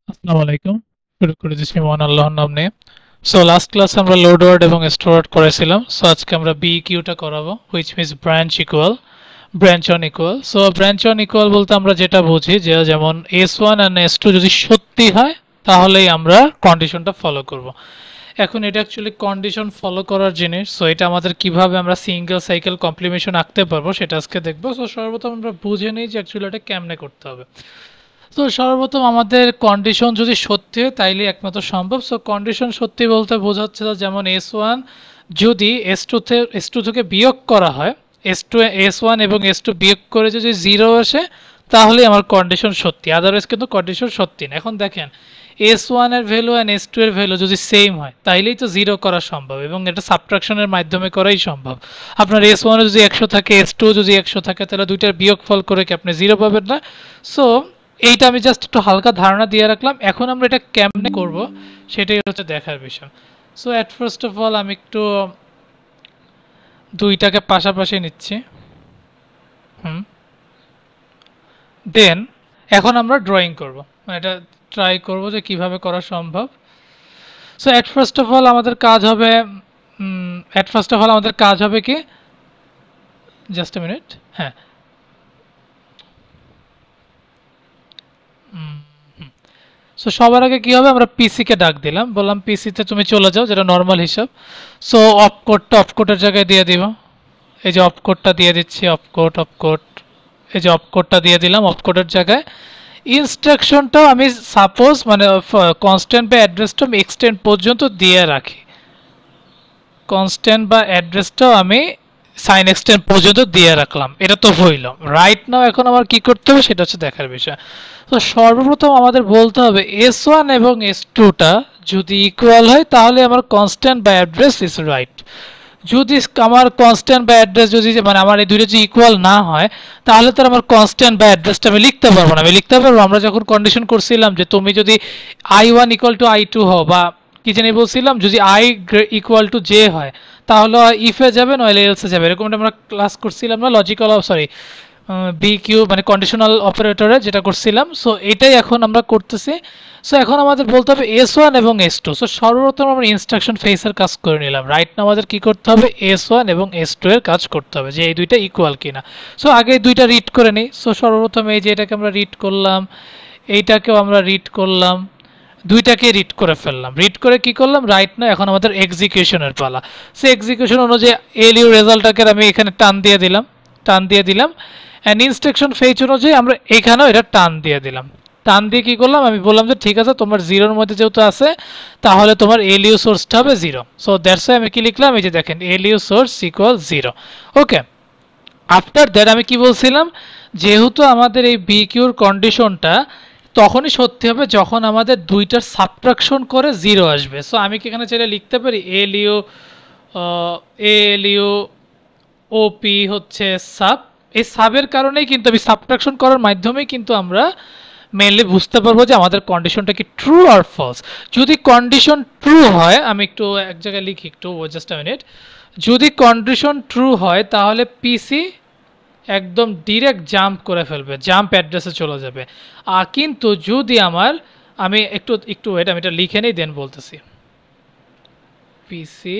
আসসালামু আলাইকুম। শুরু করে দিচ্ছি মহান আল্লাহর নাম নিয়ে। সো লাস্ট ক্লাসে আমরা লোড ওয়ার্ড এবং স্টোর ওয়ার্ড করেছিলাম। সো আজকে আমরা বিইকিউটা করাবো, which means branch equal, branch on equal. So branch on equal বলতে আমরা যেটা বুঝি যে যেমন S1 আর S2 যদি সত্যি হয় তাহলেই আমরা কন্ডিশনটা ফলো করব। এখন এটা অ্যাকচুয়ালি কন্ডিশন ফলো করার জিনিস। সো এটা আমাদের কিভাবে আমরা সিঙ্গেল সাইকেল কমপ্লিমেশন আঁকতে পারবো সেটা আজকে দেখবো। সো সর্বপ্রথম আমরা বুঝে নিই যে অ্যাকচুয়ালি এটা কেমনে করতে হবে। তো সর্বপ্রথম আমাদের কন্ডিশন যদি সত্যি হয় তাইলে একমাত্র সম্ভব। সো কন্ডিশন সত্যি বলতে বোঝাচ্ছে যেমন S1 যদি S2 থেকে বিয়োগ করা হয়, S2 S1 এবং S2 বিয়োগ করে যদি 0 আসে তাহলে আমার কন্ডিশন সত্যি, আদারওয়াইজ কিন্তু কন্ডিশন সত্যি না। এখন দেখেন S1 এর ভ্যালু আর S2 এর ভ্যালু যদি সেম হয় তাইলেই তো 0 করা সম্ভব, এবং এটা সাবট্রাকশনের মাধ্যমে করাই সম্ভব। আপনার S1 এ যদি 100 থাকে, S2 যদি 100 থাকে, তাহলে দুইটার বিয়োগফল করে কি আপনি 0 পাবেন না? সো এইটা আমি জাস্ট একটু হালকা ধারণা দিয়ে রাখলাম। এখন আমরা এটা কেমনে করব সেটাই হচ্ছে দেখার বিষয়। So at first of all আমি একটু দুইটাকে পাশাপাশি নিচ্ছি। হুম দেন এখন আমরা ড্রয়িং করব, মানে এটা ট্রাই করব যে কিভাবে করা সম্ভব। So at first of all আমাদের কাজ হবে কি, জাস্ট এ মিনিট। হ্যাঁ, সো সবার আগে কি হবে, আমরা পিসি কে ডাক দিলাম, বললাম পিসিতে তুমি চলে যাও, যেটা নর্মাল হিসাব। সো অপকোডের জায়গায় দিয়ে দিব। এই যে অপকোডটা দিয়ে দিচ্ছি, অপকোড, এই যে অপকোডটা দিয়ে দিলাম অপকোডের জায়গায়। ইনস্ট্রাকশনটাও আমি সাপোজ মানে কনস্ট্যান্ট বা অ্যাড্রেসটা আমি এক্সটেন্ড পর্যন্ত দিয়ে রাখি। কনস্ট্যান্ট বা অ্যাড্রেসটাও আমি সাইন এক্সটেন্ড পর্যন্ত দিয়ে রাখলাম। এটা তো হইল। রাইট নাও এখন আমার কি করতে হবে সেটা হচ্ছে দেখার বিষয়। তো সর্বপ্রথম আমাদের বলতে হবে S1 এবং S2টা যদি ইকুয়াল হয় তাহলে আমার কনস্ট্যান্ট বা অ্যাড্রেস ইজ রাইট। যদি আমার কনস্ট্যান্ট বা অ্যাড্রেস যদি মানে আমার এই দুইটা যদি ইকুয়াল না হয় তাহলে তো আমার কনস্ট্যান্ট বা অ্যাড্রেসটা আমি লিখতে পারবো না। আমি লিখতে পারবো, আমরা যখন কন্ডিশন করছিলাম যে তুমি যদি I1 ইকুয়াল টু I2 হও, বা কি জানি বলছিলাম, যদি I ইকুয়াল টু জে হয় তাহলে ইফে যাবে নইলে এলসে যাবে, এরকম আমরা ক্লাস করছিলাম না লজিক্যাল, সরি বিকিউ মানে কন্ডিশনাল অপারেটরে যেটা করছিলাম। সো এটাই এখন আমরা করতেছি। সো এখন আমাদের বলতে হবে S1 এবং S2। সো সর্বপ্রথম আমরা ইনস্ট্রাকশন ফেসের কাজ করে নিলাম। রাইট না আমাদের কি করতে হবে, S1 এবং S2 এর কাজ করতে হবে যে এই দুইটা ইকুয়াল কিনা। সো আগে এই দুইটা রিড করে নিই। সো সর্বপ্রথম এই যে এটাকে আমরা রিড করলাম, এইটাকেও আমরা রিড করলাম, দুইটাকে রিড করে ফেললাম। রিড করে কি করলাম, রাইট না এখন আমাদের এক্সিকিউশনের পালা। সে এক্সিকিউশন অনুযায়ী এলইউ রেজাল্টটাকে আমি এখানে টান দিয়ে দিলাম অ্যান্ড ইনস্ট্রাকশন ফেচ অনুযায়ী আমরা এখানেও এটা টান দিয়ে দিলাম। টান দিয়ে কি করলাম, আমি বললাম যে ঠিক আছে তোমার জিরোর মধ্যে যেহেতু আছে তাহলে তোমার এলইউ সোর্সটা হবে 0। সো দ্যাটস ওয়াই আমি কি লিখলাম, এই যে দেখেন LU source equal 0। Okay, after that আমি কি বলছিলাম, যেহেতু আমাদের এই বিকিউর কন্ডিশনটা তখনই সত্যি হবে যখন আমাদের দুইটার সাবট্রাকশন করে 0 আসবে। সো আমি কি এখানে চাইলে লিখতে পারি এলইউ ওপি হচ্ছে সাব। এই সাবের কারণেই কিন্তু আমি সাবট্রাকশন করার মাধ্যমেই কিন্তু আমরা মেনলি বুঝতে পারবো যে আমাদের কন্ডিশনটা কি ট্রু আর ফলস। যদি কন্ডিশন ট্রু হয়, আমি একটু এক জায়গায় লিখি, একটু জাস্ট আ মিনিট। যদি কন্ডিশন ট্রু হয় তাহলে পিসি একদম ডিরেক্ট জাম্প করে ফেলবে, জাম্প অ্যাড্রেসে চলে যাবে। আর কিন্তু যদি আমি একটু ওয়েট, আমি এটা লিখে নেই দেন বলতেছি। পিসি,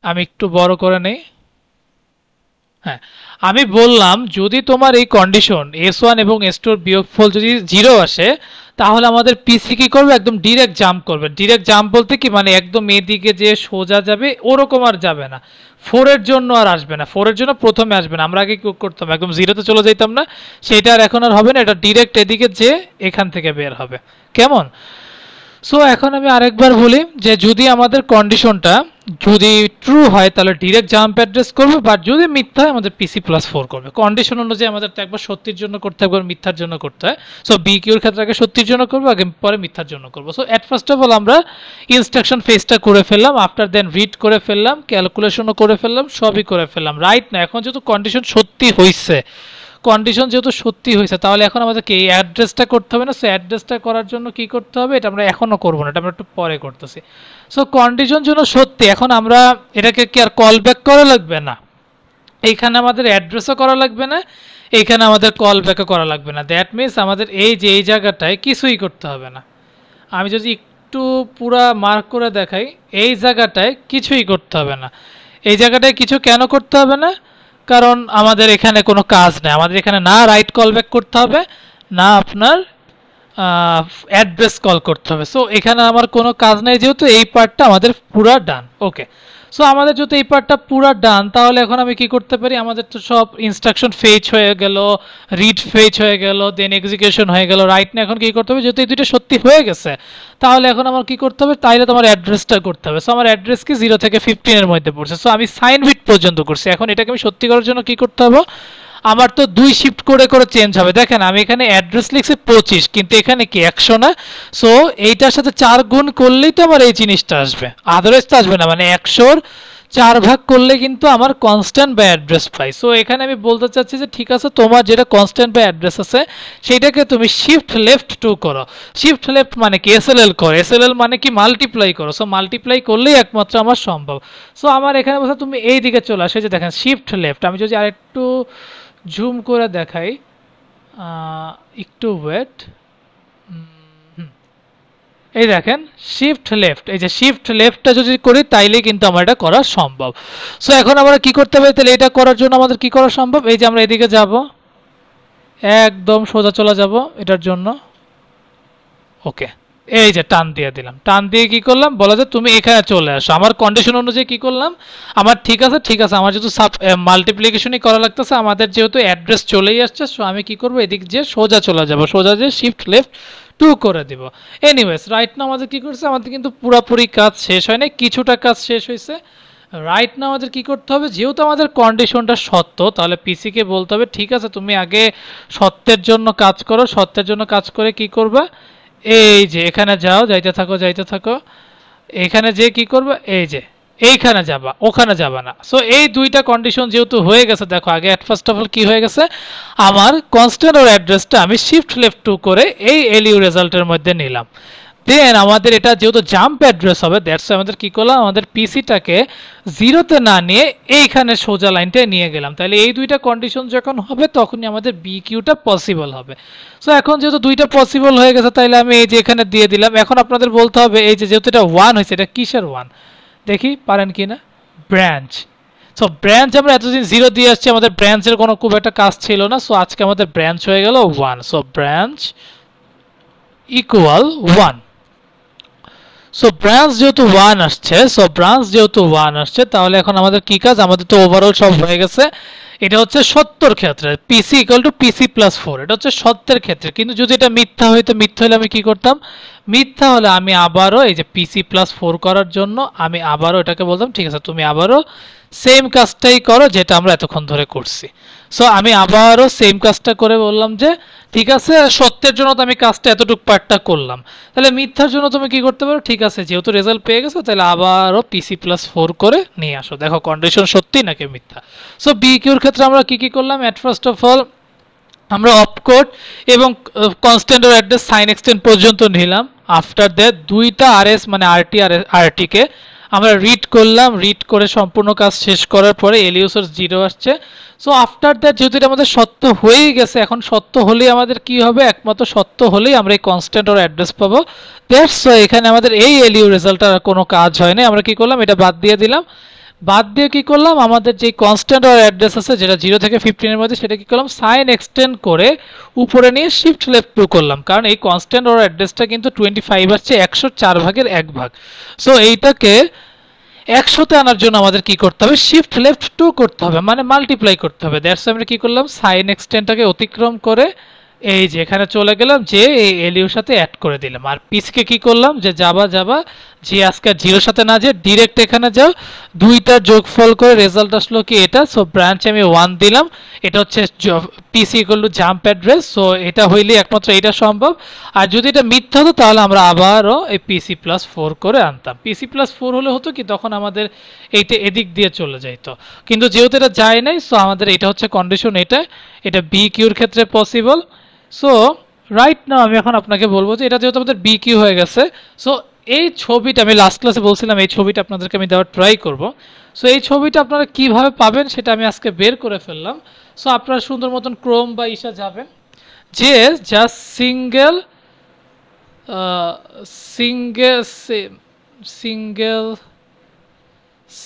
আমি একটু বড় করে নেই। হ্যাঁ, আমি বললাম যদি তোমার এই কন্ডিশন S1 এবং S2 এর বিয়োগফল যদি 0 আসে তাহলে আমাদের পিসি কি করবে, একদম ডিরেক্ট জাম্প করবে। ডিরেক্ট জাম্প বলতে কি, মানে একদম এদিকে যে সোজা যাবে ওরকম আর যাবে না, 4 এর জন্য আর আসবে না, 4 এর জন্য প্রথমে আসবে না। আমরা আগে কি করতাম, একদম 0-তে চলে যাইতাম না, সেটা আর এখন আর হবে না। এটা ডিরেক্ট এদিকে যে এখান থেকে বের হবে। কেমন? সো এখন আমি আরেকবার বলি যে যদি আমাদের কন্ডিশনটা যদি ট্রু হয় তাহলে ডিরেক্ট জাম্প অ্যাড্রেস করবে, বাট যদি মিথ্যা হয় আমাদের PC+4 করবে। কন্ডিশন অনুযায়ী আমাদের তো একবার সত্যির জন্য করতে হয়, একবার মিথ্যার জন্য করতে হয়। সো বিকিউর ক্ষেত্রে আগে সত্যির জন্য করবো, আগে পরে মিথ্যার জন্য করবো। So at first of all আমরা ইনস্ট্রাকশন ফেসটা করে ফেললাম, আফটার দেন রিড করে ফেললাম, ক্যালকুলেশনও করে ফেললাম, সবই করে ফেললাম। রাইট না এখন যেহেতু কন্ডিশন সত্যি হয়েছে, তাহলে এখন আমাদের কি এই অ্যাড্রেসটা করতে হবে না? সো অ্যাড্রেসটা করার জন্য কি করতে হবে, এটা আমরা এখনো করবো না, এটা আমরা একটু পরে করতেছি। সো কন্ডিশন জন্য সত্যি, এখন আমরা এটাকে কি আর কল ব্যাক করা লাগবে না, এইখানে আমাদের অ্যাড্রেসও করা লাগবে না, এখানে আমাদের কল ব্যাকও করা লাগবে না। দ্যাট মিনস আমাদের এই যে এই জায়গাটায় কিছুই করতে হবে না। আমি যদি একটু পুরা মার্ক করে দেখাই, এই জায়গাটায় কিছুই করতে হবে না। এই জায়গাটায় কিছু কেন করতে হবে না? কারণ আমাদের এখানে কোনো কাজ নেই। আমাদের এখানে না রাইট কল ব্যাক করতে হবে, না আপনার অ্যাড্রেস কল করতে হবে। সো এখানে আমার কোনো কাজ নেই, যেহেতু এই পার্টটা আমাদের পুরা ডান। ওকে, সো আমাদের যেহেতু এই পার্টটা পুরা ডান, তাহলে এখন আমি কি করতে পারি, আমাদের তো সব ইনস্ট্রাকশন ফেচ হয়ে গেল, রিড ফেচ হয়ে গেল, দেন এক্সিকিউশন হয়ে গেল। রাইট না এখন কি করতে হবে, যেহেতু এই দুইটা সত্যি হয়ে গেছে, তাহলে এখন আমার কি করতে হবে, তাইলে তোমার অ্যাড্রেসটা করতে হবে। সো আমার অ্যাড্রেস কি 0 থেকে 15 এর মধ্যে পড়ছে। সো আমি সাইন বিট পর্যন্ত করছি। এখন এটাকে আমি সত্যি করার জন্য কি করতে হবে, আমার তো 2 শিফট করে করে চেঞ্জ হবে। দেখেন আমি এখানে অ্যাড্রেস লিখছি 25, কিন্তু এখানে কি 100 না। সো এইটার সাথে 4 গুণ করলেই তো আমার এই জিনিসটা আসবে, আদারওয়াইজ তো আসবে না। মানে 100 4 ভাগ করলে কিন্তু আমার কনস্ট্যান্ট বাই অ্যাড্রেস পাই। সো এখানে আমি বলতে চাচ্ছি যে ঠিক আছে, তোমার যেটা কনস্ট্যান্ট বাই অ্যাড্রেস আছে সেইটাকে তুমি শিফট লেফট 2 করো। শিফট লেফট মানে কি, এসএলএল করো। এসএলএল মানে কি, মাল্টিপ্লাই করো। সো মাল্টিপ্লাই করলেই একমাত্র আমার সম্ভব। সো আমার এখানে বলতে তুমি এই দিকে চলে আসে, যে দেখেন শিফট লেফট। আমি যদি আরেকটু জুম করে দেখাই, একটু ওয়েট, এই দেখেন শিফট লেফট। এই যে শিফট লেফটটা যদি করি তাইলে কিন্তু আমার এটা করা সম্ভব। সো এখন আমরা কি করতে পারি, তাহলে এটা করার জন্য আমাদের কি করা সম্ভব, এই যে আমরা এদিকে যাব, একদম সোজা চলে যাব এটার জন্য। ওকে, এই যে টান দিয়ে দিলাম। টান দিয়ে কি করলাম, বলা যায় তুমি এখানে চলে আসো। আমার কন্ডিশন অনুযায়ী কি করলাম, আমার ঠিক আছে ঠিক আছে, আমার যেহেতু মাল্টিপ্লিকেশনই করা লাগতেছে, আমাদের যেহেতু অ্যাড্রেস চলেই আসছে, সো আমি কি করবো, এদিক যে সোজা চলে যাব, সোজা যে শিফট লেফট 2 করে দিব। এনিওয়েজ রাইট না আমাদের কি করছে, আমাদের কিন্তু পুরোপুরি কাজ শেষ হয় না, কিছুটা কাজ শেষ হয়েছে। রাইট না আমাদের কি করতে হবে, যেহেতু আমাদের কন্ডিশনটা সত্য, তাহলে পিসিকে বলতে হবে ঠিক আছে তুমি আগে সত্যের জন্য কাজ করো। সত্যের জন্য কাজ করে কি করবা, এই যে এখানে যাও, যাইতে থাকো যাইতে থাকো, এখানে যে কি করবে, এই যে এইখানে যাবা, ওখানে যাবা না। সো এই দুইটা কন্ডিশন যেহেতু হয়ে গেছে, দেখো আগে অ্যাট ফার্স্ট অফ অল কি হয়ে গেছে, আমার কনস্ট্যান্ট ওর অ্যাড্রেসটা আমি শিফট লেফট 2 করে এই এলইউ রেজাল্টের মধ্যে নিলাম। দেন আমাদের এটা যেহেতু জাম্প অ্যাড্রেস হবে, দ্যাটস আমাদের কি করলাম, আমাদের পিসিটাকে 0-তে না নিয়ে এইখানে সোজা লাইনটায় নিয়ে গেলাম। তাহলে এই দুইটা কন্ডিশন যখন হবে তখনই আমাদের বিকিউটা পসিবল হবে। সো এখন যেহেতু দুইটা পসিবল হয়ে গেছে, তাইলে আমি এই যে এখানে দিয়ে দিলাম। এখন আপনাদের বলতে হবে, এই যে যেহেতু এটা 1 হয়েছে, এটা কিসের 1 দেখি পারেন কি না, ব্রাঞ্চ। সো ব্রাঞ্চ আমরা এতদিন 0 দিয়ে আসছি, আমাদের ব্রাঞ্চের কোনো খুব একটা কাজ ছিল না। সো আজকে আমাদের ব্রাঞ্চ হয়ে গেল 1। So branch equal 1। So branch যেহেতু 1 আসছে, তাহলে এখন আমাদের কি কাজ, আমাদের তো ওভারঅল সব হয়ে গেছে। এটা হচ্ছে সত্যর ক্ষেত্রে, পিসি ইকুয়াল টু পিসি প্লাস 4, এটা হচ্ছে সত্যের ক্ষেত্রে। কিন্তু যদি এটা মিথ্যা হইতো, মিথ্যা হলে আমি কি করতাম, মিথ্যা হলে আমি আবারও এই যে পিসি প্লাস 4 করার জন্য আমি আবারও এটাকে বলতাম ঠিক আছে তুমি আবারও সেম কাজটাই করো যেটা আমরা এতক্ষণ ধরে করছি। সো আমি আবারও সেম কাজটা করে বললাম যে ঠিক আছে, সত্যের জন্য তো আমি কাজটা এতটুকু পার্টটা করলাম, তাহলে মিথ্যার জন্য তুমি কি করতে পারো, ঠিক আছে যেহেতু রেজাল্ট পেয়ে গেছো, তাহলে আবারও পিসি প্লাস 4 করে নিয়ে আসো, দেখো কন্ডিশন সত্যি নাকি মিথ্যা। সো বি কিউর ক্ষেত্রে আমরা কি কি করলাম, এট ফার্স্ট অফ অল আমরা অপকোড এবং কনস্ট্যান্ট ওর অ্যাড্রেস সাইন এক্সটেন্ড পর্যন্ত নিলাম। আফটার দ্যাট দুইটা আরএস মানে আরটি আর আরটিকে আমরা রিড করলাম। রিড করে সম্পূর্ণ কাজ শেষ করার পরে এলইউ সোর্স 0 আসছে। সো আফটার দ্যাট যেহেতু এটা আমাদের সত্য হয়েই গেছে, এখন সত্য হলেই আমাদের কি হবে, একমাত্র সত্য হলেই আমরা এই কনস্ট্যান্ট ওর অ্যাড্রেস পাবো। দ্যাটস ওয়াই এখানে আমাদের এই এলইউ রেজাল্টটার কোনো কাজ হয় না। আমরা কি করলাম, এটা বাদ দিয়ে দিলাম। বাদ দিয়ে কি করলাম, আমাদের যে কনস্ট্যান্ট ওর অ্যাড্রেস আছে যেটা 0 থেকে 15 এর মধ্যে, সেটা কি করলাম, সাইন এক্সটেন্ড করে উপরে নিয়ে শিফট লেফট 2 করলাম। কারণ এই কনস্ট্যান্ট ওর অ্যাড্রেসটা কিন্তু 25 আসছে 104 ভাগের 1 ভাগ। সো এইটাকে 100-তে আনার জন্য আমাদের কি করতে হবে, শিফট লেফট 2 করতে হবে, মানে মাল্টিপ্লাই করতে হবে। দ্যাটস আমরা কি করলাম, সাইন এক্সটেন্ডটাকে অতিক্রম করে এই যে এখানে চলে গেলাম, যে এই এলইউর সাথে অ্যাড করে দিলাম। আর পিসকে কি করলাম, যে যাবা যে আজকে 0-র সাথে না যে ডিরেক্ট এখানে যাও, দুইটা যোগফল করে রেজাল্ট আসলো কি এটা। সো ব্রাঞ্চ আমি 1 দিলাম, এটা হচ্ছে PC equal to jump address. So এটা হইলে একমাত্র এটা সম্ভব। আর যদি এটা মিথ্যা হতো তাহলে আমরা আবারও এই পিসি প্লাস 4 করে আনতাম। পিসি প্লাস 4 হলে হতো কি, তখন আমাদের এইটা এদিক দিয়ে চলে যাইতো, কিন্তু যেহেতু এটা যায় নাই, সো আমাদের এটা হচ্ছে কন্ডিশন, এটা বি কিউর ক্ষেত্রে পসিবল। সো রাইট নাও আমি এখন আপনাকে বলবো যে এটা যেহেতু আমাদের বি কিউ হয়ে গেছে, সো এই ছবিটা আমি লাস্ট ক্লাসে বলছিলাম এই ছবিটা আপনাদেরকে আমি দেওয়ার ট্রাই করব। সো এই ছবিটা আপনারা কিভাবে পাবেন সেটা আমি আজকে বের করে ফেললাম। সো আপনারা সুন্দর মতন ক্রোম বা ইসা যাবেন, যে জাস্ট সিঙ্গেল সিঙ্গেল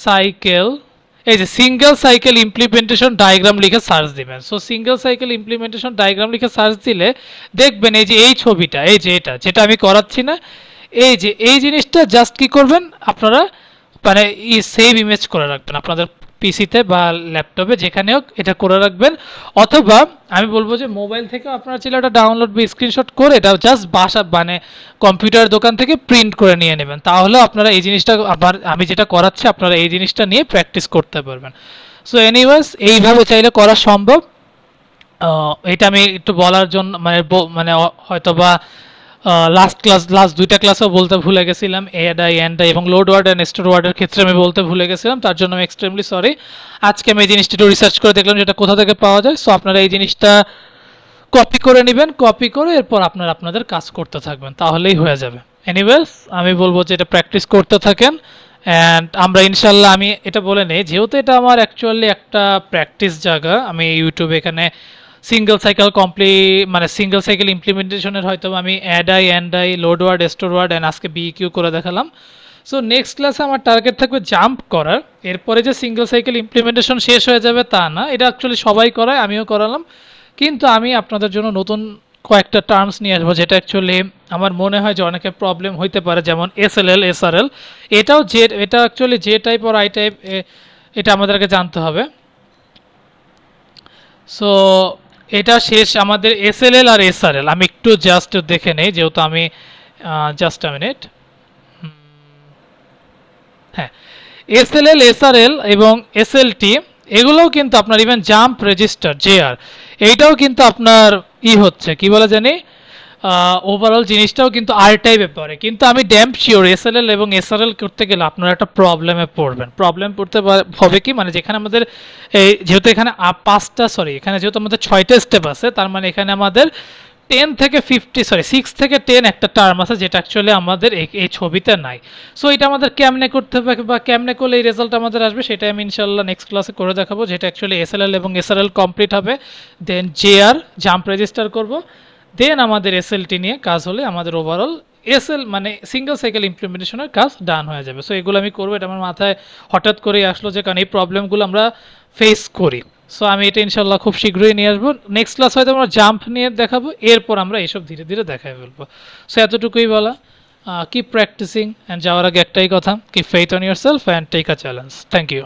সাইকেল, এই যে সিঙ্গেল সাইকেল ইমপ্লিমেন্টেশন ডায়াগ্রাম লিখে সার্চ দিবেন। So single cycle implementation diagram লিখে সার্চ দিলে দেখবেন এই যে এই ছবিটা, এই যে এটা যেটা আমি করাচ্ছি না, এই যে এই জিনিসটা জাস্ট কি করবেন আপনারা, মানে সেভ ইমেজ করে রাখবেন আপনাদের পিসিতে বা ল্যাপটপে, যেখানে হোক এটা করে রাখবেন। অথবা আমি বলবো যে মোবাইল থেকে আপনারা চাইলে এটা ডাউনলোড বা স্ক্রিনশট করে এটা জাস্ট বাসা মানে কম্পিউটার দোকান থেকে প্রিন্ট করে নিয়ে নেবেন। তাহলে আপনারা এই জিনিসটা আবার আমি যেটা করাচ্ছি আপনারা এই জিনিসটা নিয়ে প্র্যাকটিস করতে পারবেন। সো এনিওয়েজ এইভাবে চাইলে করা সম্ভব। এটা আমি একটু বলার জন্য মানে হয়তোবা লাস্ট দুইটা ক্লাসেও বলতে ভুলে গেছিলাম, এডাই এন্ডাই এবং লোড ওয়ার্ড অ্যান্ড স্টোর ওয়ার্ডের ক্ষেত্রে আমি বলতে ভুলে গেছিলাম, তার জন্য আমি এক্সট্রিমলি সরি। আজকে আমি এই জিনিসটা একটু রিসার্চ করে দেখলাম যেটা কোথা থেকে পাওয়া যায়। সো আপনারা এই জিনিসটা কপি করে নেবেন, কপি করে এরপর আপনারা আপনাদের কাজ করতে থাকবেন, তাহলেই হয়ে যাবে। এনিওয়েজ আমি বলবো যে এটা প্র্যাকটিস করতে থাকেন, অ্যান্ড আমরা ইনশাল্লাহ, আমি এটা বলে নেই যেহেতু এটা আমার অ্যাকচুয়ালি একটা প্র্যাকটিস জায়গা, আমি ইউটিউবে এখানে সিঙ্গেল সাইকেল মানে সিঙ্গেল সাইকেল ইমপ্লিমেন্টেশনের হয়তো আমি addi andi load word store word and আজকে বিকিউ করে দেখালাম। সো নেক্সট ক্লাসে আমার টার্গেট থাকবে জাম্প করার। এরপরে যে সিঙ্গেল সাইকেল ইমপ্লিমেন্টেশন শেষ হয়ে যাবে তা না, এটা অ্যাকচুয়ালি সবাই করায়, আমিও করালাম, কিন্তু আমি আপনাদের জন্য নতুন কয়েকটা টার্মস নিয়ে আসবো যেটা অ্যাকচুয়ালি আমার মনে হয় যে অনেকের প্রবলেম হইতে পারে, যেমন এসএলএল এসআরএল, এটা অ্যাকচুয়ালি জে টাইপ আর আই টাইপ, এটা আমাদেরকে জানতে হবে। সো এটা শেষ আমাদের এসএলএল আর এসআরএল, আমি একটু জাস্ট দেখে নেই যেহেতু আমি জাস্ট আ মিনিট, হ্যাঁ এসএলএল এসআরএল এবং এসএলটি এগুলোও কিন্তু আপনার ইভেন জাম্প রেজিস্টার জেআর এইটাও কিন্তু আপনার হচ্ছে কি বলে জানি ওভারঅল জিনিসটাও কিন্তু আর টাইপে পড়ে, কিন্তু আমি ড্যাম্প শিওর এসএলএল এবং এসআরএল করতে গেলে আপনারা একটা প্রবলেমে পড়বেন। প্রবলেম পড়তে হবে কি, মানে যেখানে আমাদের যেহেতু এখানে এখানে যেহেতু আমাদের 6টা স্টেপ আছে, তার মানে এখানে আমাদের 6 থেকে 10 একটা টার্ম আছে যেটা অ্যাকচুয়ালি আমাদের এই ছবিতে নাই। সো এটা আমাদের কেমনে করতে হবে বা কেমনে করলে এই রেজাল্ট আমাদের আসবে সেটা আমি ইনশাল্লাহ নেক্সট ক্লাসে করে দেখাবো, যেটা অ্যাকচুয়ালি এসএলএল এবং এসআরএল কমপ্লিট হবে, দেন জেআর জাম্প রেজিস্টার করব, দেন আমাদের এসএলটি নিয়ে কাজ হলে আমাদের ওভারঅল মানে সিঙ্গেল সাইকেল ইমপ্লিমেন্টেশনের কাজ ডান হয়ে যাবে। সো এগুলো আমি করবো, এটা আমার মাথায় হঠাৎ করেই আসলো যে কারণ এই প্রবলেমগুলো আমরা ফেস করি। সো আমি এটা ইনশাল্লাহ খুব শীঘ্রই নিয়ে আসবো। নেক্সট ক্লাস হয়তো আমরা জাম্প নিয়ে দেখাবো, এরপর আমরা এইসব ধীরে ধীরে দেখাই ফেলবো। সো এতটুকুই বলা, কিপ প্র্যাকটিসিং অ্যান্ড যাওয়ার আগে একটাই কথা, keep faith on yourself and take a challenge. Thank you.